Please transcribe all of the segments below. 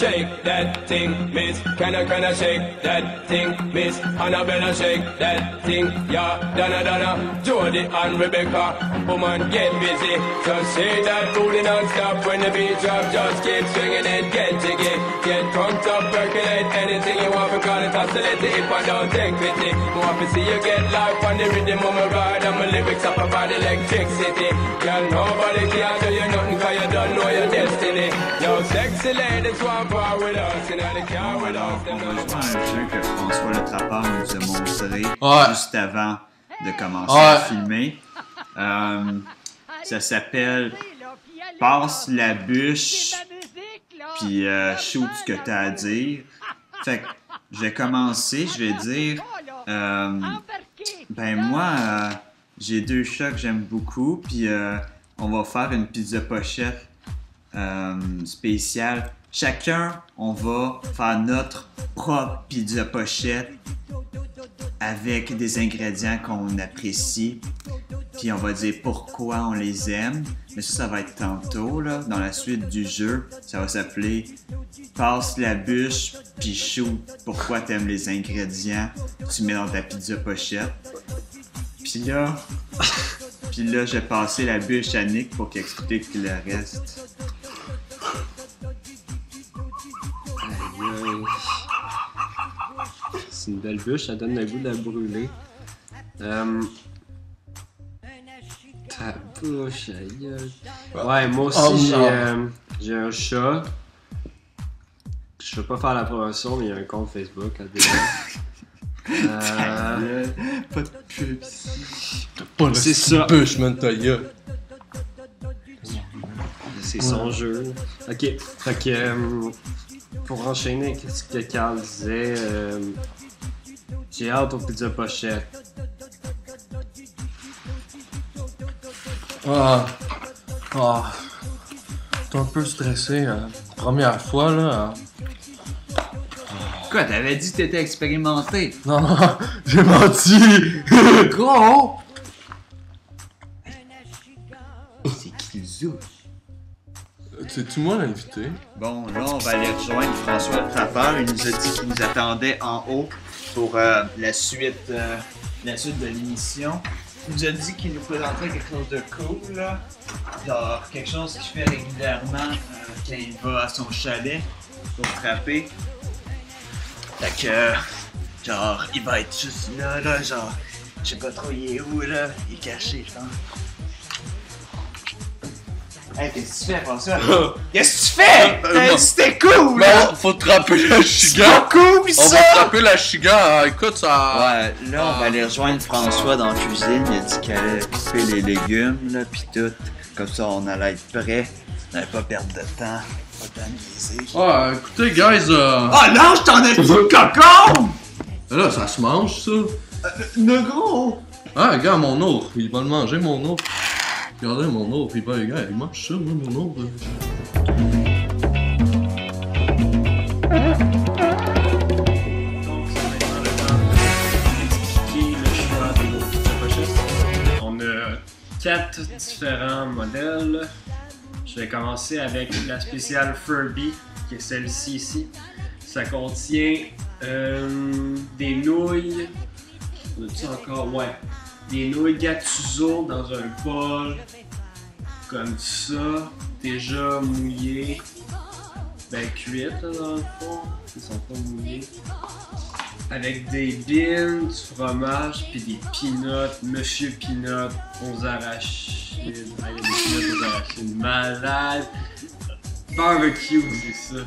Shake that thing, miss. Can I shake that thing, miss? Annabella, shake that thing, yeah. Donna, Jody and Rebecca. Woman, get busy. Just shake that booty non-stop when the beat drop. Just keep swinging it, get jiggy. Get drunk up, percolate anything you want because it's oscillating if I don't take pity. Want to see you get life on the rhythm of my ride and my lyrics up about electricity. Girl, nobody can do you nothing cause you don't know your destiny. Yo, sexy ladies want part with us, you know they care with us. On va jouer à un jeu que François le Trappeur nous a montré juste avant de commencer à filmer. Ça s'appelle Passe la bûche puis shoot ce que t'as à dire. Fait que je vais commencer, je vais dire ben moi j'ai deux chats que j'aime beaucoup puis on va faire une pizza pochette spéciale. Chacun, on va faire notre propre pizza pochette avec des ingrédients qu'on apprécie. Puis on va dire pourquoi on les aime. Mais ça va être tantôt, là, dans la suite du jeu. Ça va s'appeler Passe la bûche, puis shoot pourquoi t'aimes les ingrédients. Tu mets dans ta pizza pochette. Puis là, je vais passer la bûche à Nick pour qu'il explique le reste. C'est une belle bûche, ça donne le goût de la brûler. Ta bouche, aïe. Ouais, moi aussi j'ai un chat. Je veux pas faire la promotion, mais il y a un compte Facebook à dire. Pas de pub ici. Pas c'est ça. Bûche, man, ta gueule. C'est son jeu. Ok, fait que pour enchaîner avec ce que Carl disait, j'ai hâte aux pizza pochettes. T'es un peu stressé, première fois, là. Quoi, t'avais dit que t'étais expérimenté? Non, j'ai menti! Gros! C'est qui le zoo? C'est-tu moi l'invité? Bon, là, on va aller rejoindre François le Trappeur. Il nous a dit qu'il nous attendait en haut pour la suite de l'émission. Il nous a dit qu'il nous présenterait quelque chose de cool, là. Genre, quelque chose qu'il fait régulièrement quand il va à son chalet pour frapper. Fait que, genre, il va être juste là, genre, je sais pas trop il est où, là. Il est caché, je pense. Hey, qu'est-ce que tu fais, François? Qu'est-ce que tu fais? C'était cool! Non, faut trapper la chiga! C'est cool, ça! On va trapper la chiga, écoute, ça... Ouais, là, on va aller rejoindre François dans la cuisine. Il a dit qu'il allait couper les légumes, là, pis tout. Comme ça, on allait être prêt. On n'allait pas perdre de temps. Pas de temps niaiser. Écoutez, guys, Oh, lâche ton petit cocon! Là, ça se mange, ça. Le gros! Regarde mon ours, il va le manger, mon ours. Regardez mon ours, il mange ça, moi, mon ours. On a 4 différents modèles. Je vais commencer avec la spéciale Furby, qui est celle-ci ici. Ça contient des nouilles. On a-tu encore? Ouais. Des nouilles Gattuso dans un bol. Comme ça. Déjà mouillées. Ben cuites là, dans le fond. Ils sont pas mouillés. Avec des beans, du fromage, puis des peanuts, Monsieur Peanut aux arachides. Il y a des peanuts aux arachides. Malade! Barbecue, c'est ça.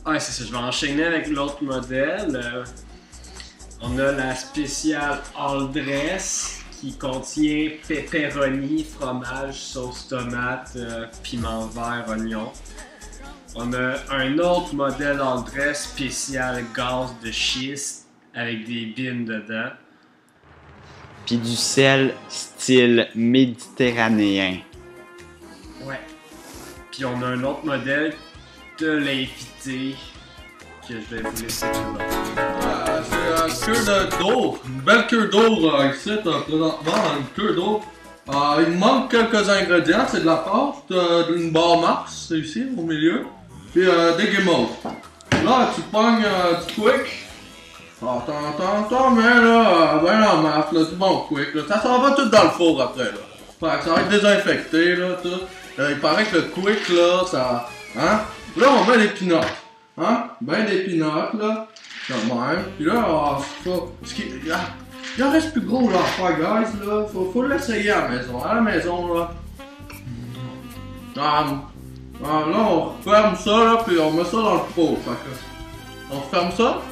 Ouais, c'est ça. Je vais enchaîner avec l'autre modèle. On a la spéciale All Dress qui contient pepperoni, fromage, sauce tomate, piment vert, oignon. On a un autre modèle All Dress spécial gaz de schiste avec des beans dedans. Puis du sel style méditerranéen. Ouais. Puis on a un autre modèle de l'invité que je vais vous laisser tout C'est une queue d'eau, une belle queue d'eau ici, présentement, une queue d'eau. Il me manque quelques ingrédients, c'est de la pâte, d'une barre Mars, c'est ici, au milieu, puis des guimauves. Là, tu pognes du quick. T'en mets là, ben en masse, là, du bon quick, là. Ça s'en va tout dans le four après, là. Fait que ça va être désinfecté, là, tout. Il paraît que le quick, là, ça... Hein? Là, on met les peanuts. Hein? Ben des peanuts, là. Comme même. Puis là, il en reste plus gros, là, à faire, guys, là. Faut l'essayer à la maison. À la maison, là. Là, on ferme ça, là, puis on met ça dans le four. Fait que... On ferme ça?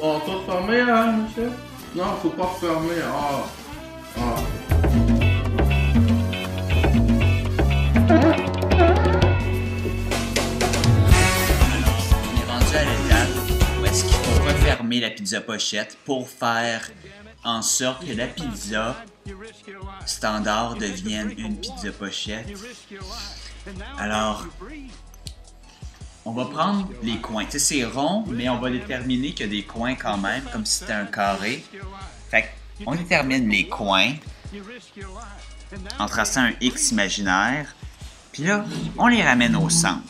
On peut refermer, hein, monsieur? Non, faut pas refermer. On est rendu à l'étape où est-ce qu'il faut refermer la pizza pochette pour faire en sorte que la pizza standard devienne une pizza pochette. Alors, on va prendre les coins. Tu sais, c'est rond, mais on va déterminer qu'il y a des coins quand même, comme si c'était un carré. Fait qu'on détermine les coins en traçant un X imaginaire. Puis là, on les ramène au centre.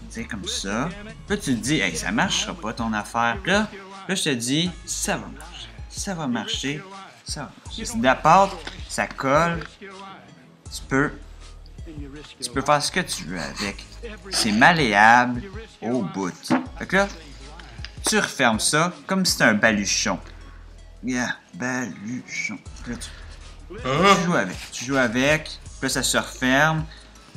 Tu sais, comme ça. Puis là, tu te dis, hey, ça marchera pas ton affaire. Puis là, je te dis, ça va marcher. Ça va marcher. Ça va marcher. C'est de la pâte, ça colle. Tu peux faire ce que tu veux avec. C'est malléable au bout. Fait que là, tu refermes ça comme si c'était un baluchon. Yeah, baluchon. Là, tu joues avec. Tu joues avec. Puis là, ça se referme.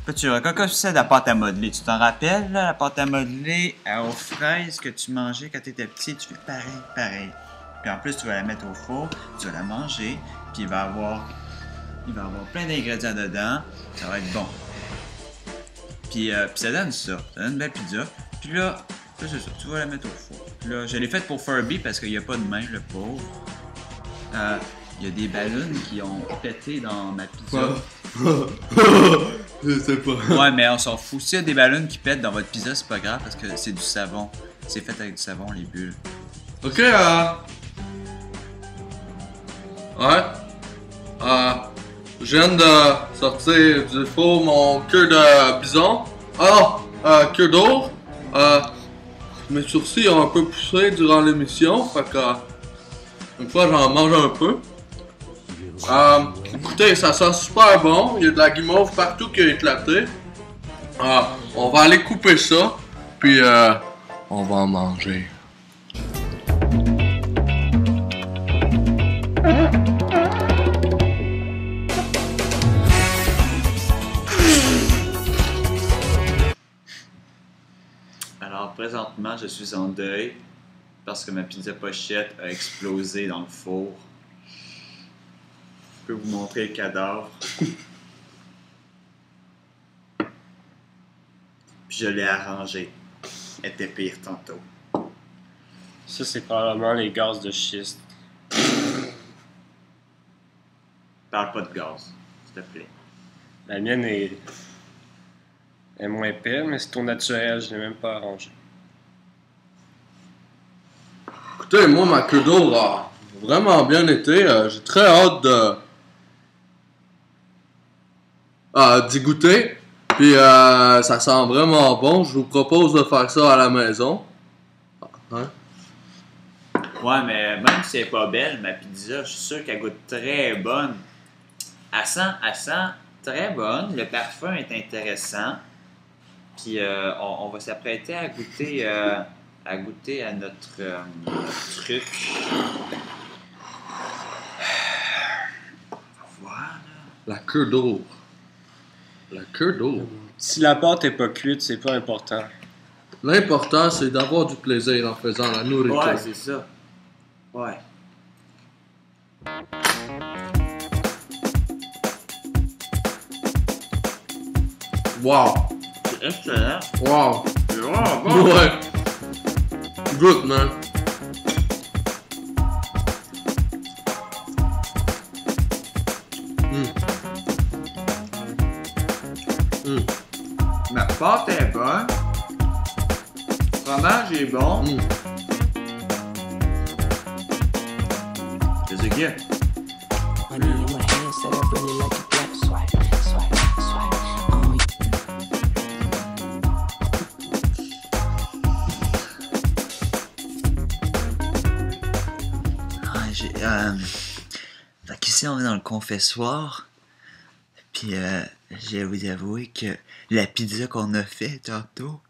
Puis là, comme si c'était de la pâte à modeler. Tu t'en rappelles, là, la pâte à modeler aux fraises que tu mangeais quand tu étais petit? Tu fais pareil. Puis en plus, tu vas la mettre au four, tu vas la manger, puis il va y avoir plein d'ingrédients dedans. Ça va être bon. Puis ça donne ça. Ça donne une belle pizza. Puis là, c'est ça. Tu vas la mettre au four. Puis là, je l'ai faite pour Furby parce qu'il n'y a pas de main, le pauvre. Il y a des ballons qui ont pété dans ma pizza. Je sais pas. Ouais, mais on s'en fout. S'il y a des ballons qui pètent dans votre pizza, c'est pas grave parce que c'est du savon. C'est fait avec du savon, les bulles. Ok, ouais. Je viens de sortir du four mon queue de bison. Queue d'or. Mes sourcils ont un peu poussé durant l'émission, fait que une fois j'en mange un peu. Écoutez, ça sent super bon. Il y a de la guimauve partout qui a éclaté. On va aller couper ça, puis on va en manger. Alors présentement, je suis en deuil parce que ma pizza pochette a explosé dans le four. Je peux vous montrer le cadavre. Puis je l'ai arrangé. Elle était pire tantôt. Ça, c'est probablement les gaz de schiste. Parle pas de gaz, s'il te plaît. La mienne est moins pire, mais c'est au naturel, je l'ai même pas arrangé. Écoutez, moi, ma queue d'or a vraiment bien été. J'ai très hâte d'y goûter. Puis ça sent vraiment bon. Je vous propose de faire ça à la maison. Hein? Ouais, mais même si elle est pas belle, ma pizza, je suis sûr qu'elle goûte très bonne. Elle sent très bonne. Le parfum est intéressant. Puis on va s'apprêter à goûter à notre truc. On va voir, là. La queue d'or. La queue d'or. Si la pâte est pas cuite, c'est pas important. L'important, c'est d'avoir du plaisir en faisant la nourriture. Ouais, c'est ça. Ouais. Wow. C'est excellent. Wow. C'est vraiment bon. Ouais. Good, man. Ma pâte est bonne. Le fromage est bon. C'est ce qu'il y a. Money in my hand, said I really like a black swipe. Fait qu'ici, on est dans le confessoir. Puis, j'ai vous avouer que la pizza qu'on a fait tantôt,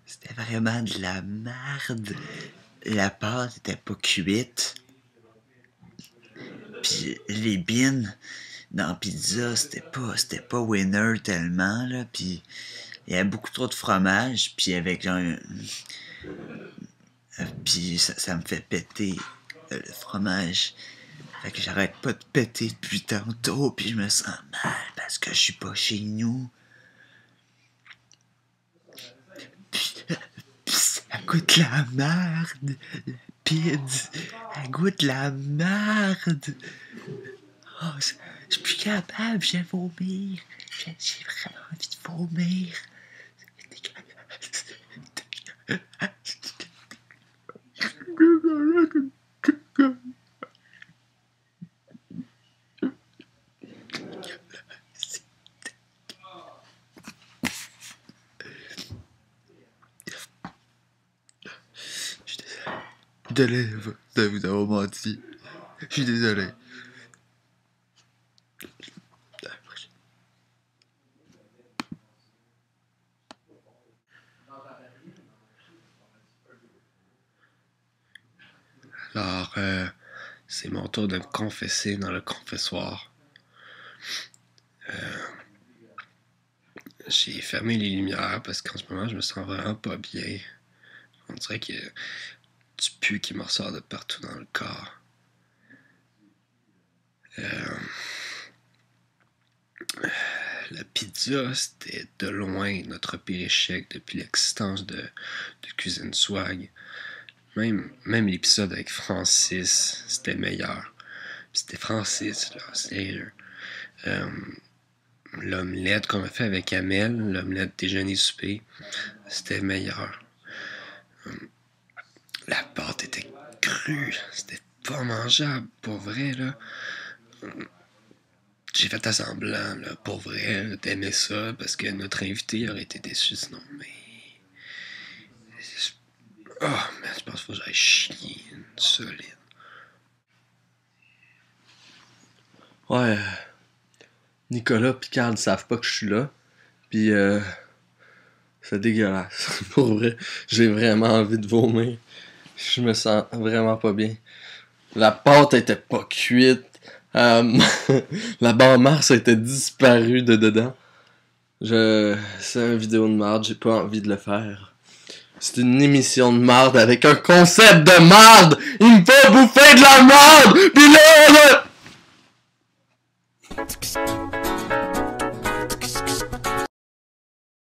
c'était vraiment de la merde. La pâte était pas cuite. Puis, les beans dans la pizza, c'était pas winner tellement, là. Puis, il y avait beaucoup trop de fromage. Puis, avec genre... puis, ça me fait péter le fromage. Fait que j'arrête pas de péter depuis tantôt, puis je me sens mal parce que je suis pas chez nous. Puis ça goûte la merde. La pizza, elle goûte la merde. Oh, je suis plus capable, j'ai vomir. J'ai vraiment envie de vomir. Désolé de vous avoir menti. Je suis désolé. Alors, c'est mon tour de me confesser dans le confessoir. J'ai fermé les lumières parce qu'en ce moment, je me sens vraiment pas bien. On dirait que du pu qui me ressort de partout dans le corps. La pizza, c'était de loin notre pire échec depuis l'existence de Cuisine Swag. Même l'épisode avec Francis, c'était meilleur. C'était Francis, là, sérieux. L'omelette qu'on a fait avec Amel, l'omelette déjeuner-souper, c'était meilleur. La pâte était crue, c'était pas mangeable, pour vrai, là. J'ai fait semblant, là, pour vrai, là, d'aimer ça, parce que notre invité aurait été déçu sinon, mais... Oh, mais je pense qu'il faut que j'aille chier, une solide. Ouais, Nicolas pis Carl savent pas que je suis là, pis c'est dégueulasse, pour vrai, j'ai vraiment envie de vomir, je me sens vraiment pas bien. La pâte était pas cuite, la barre Mars était disparue de dedans. C'est une vidéo de merde, j'ai pas envie de le faire. C'est une émission de merde avec un concept de merde. Il me faut bouffer de la merde. Pis là,